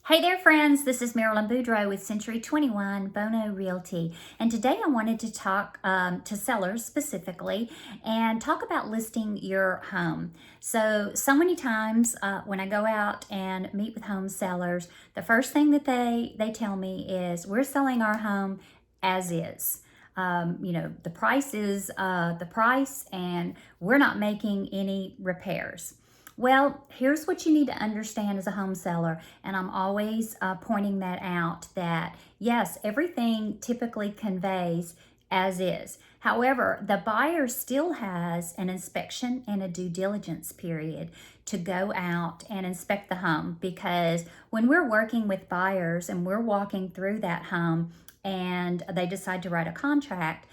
Hey there, friends. This is Marilyn Boudreaux with Century 21 Bono Realty. And today I wanted to talk to sellers specifically and talk about listing your home. So many times when I go out and meet with home sellers, the first thing that they tell me is, we're selling our home as is. The price is the price, and we're not making any repairs. Well, here's what you need to understand as a home seller, and I'm always pointing that out, that yes, everything typically conveys as is. However, the buyer still has an inspection and a due diligence period to go out and inspect the home, because when we're working with buyers and we're walking through that home and they decide to write a contract,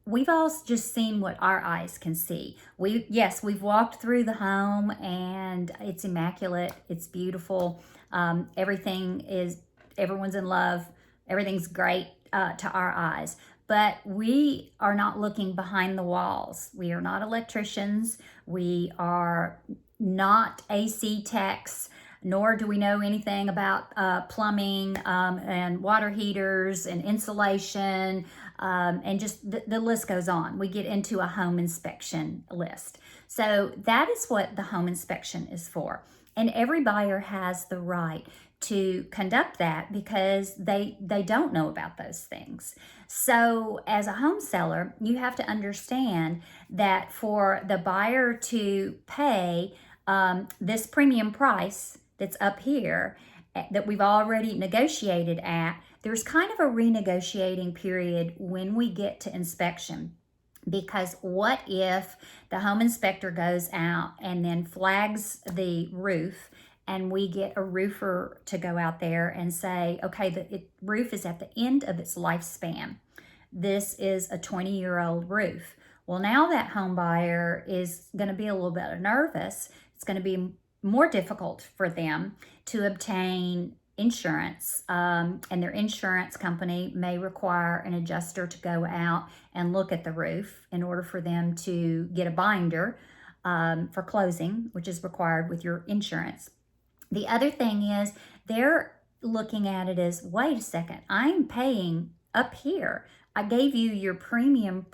we've all just seen what our eyes can see. We've walked through the home and it's immaculate. It's beautiful. Everyone's in love. Everything's great to our eyes. But we are not looking behind the walls. We are not electricians. We are not AC techs, nor do we know anything about plumbing and water heaters and insulation, and just the list goes on. We get into a home inspection list. So that is what the home inspection is for. And every buyer has the right to conduct that, because they don't know about those things. So as a home seller, you have to understand that for the buyer to pay this premium price that's up here that we've already negotiated at, there's kind of a renegotiating period when we get to inspection. Because what if the home inspector goes out and then flags the roof, and we get a roofer to go out there and say, okay, the roof is at the end of its lifespan. This is a 20-year-old roof. Well, now that home buyer is going to be a little bit nervous. It's going to be more difficult for them to obtain insurance, and their insurance company may require an adjuster to go out and look at the roof in order for them to get a binder for closing, which is required with your insurance. The other thing is, they're looking at it as, wait a second, I'm paying up here. I gave you your premium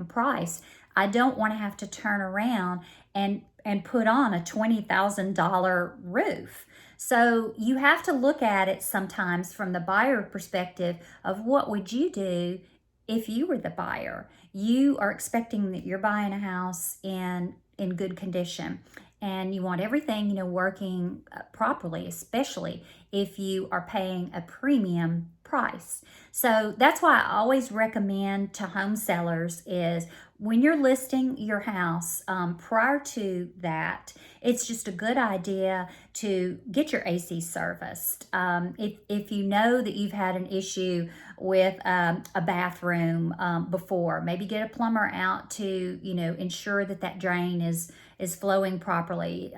price. I don't want to have to turn around and put on a $20,000 roof. So you have to look at it sometimes from the buyer perspective of, what would you do if you were the buyer? You are expecting that you're buying a house in good condition, and you want everything, working properly, especially if you are paying a premium price. So that's why I always recommend to home sellers is, when you're listing your house, prior to that, it's just a good idea to get your AC serviced. If you know that you've had an issue with a bathroom before, maybe get a plumber out to ensure that drain is flowing properly.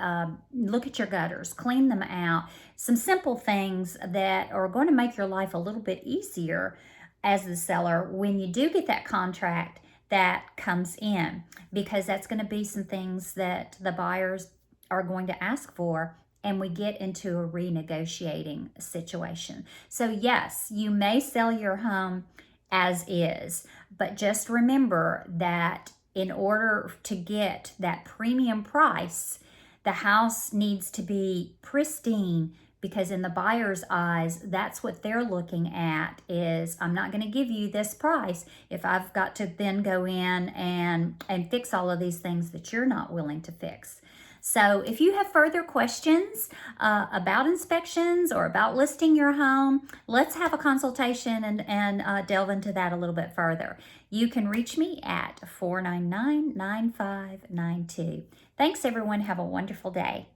Look at your gutters, clean them out. Some simple things that are going to make your life a little bit easier as the seller when you do get that contract that comes in, because that's going to be some things that the buyers are going to ask for, and we get into a renegotiating situation. So yes, you may sell your home as is, but just remember that in order to get that premium price, the house needs to be pristine, because in the buyer's eyes, that's what they're looking at is, I'm not going to give you this price if I've got to then go in and fix all of these things that you're not willing to fix. So if you have further questions about inspections or about listing your home, let's have a consultation and delve into that a little bit further. You can reach me at 499-9592. Thanks, everyone. Have a wonderful day.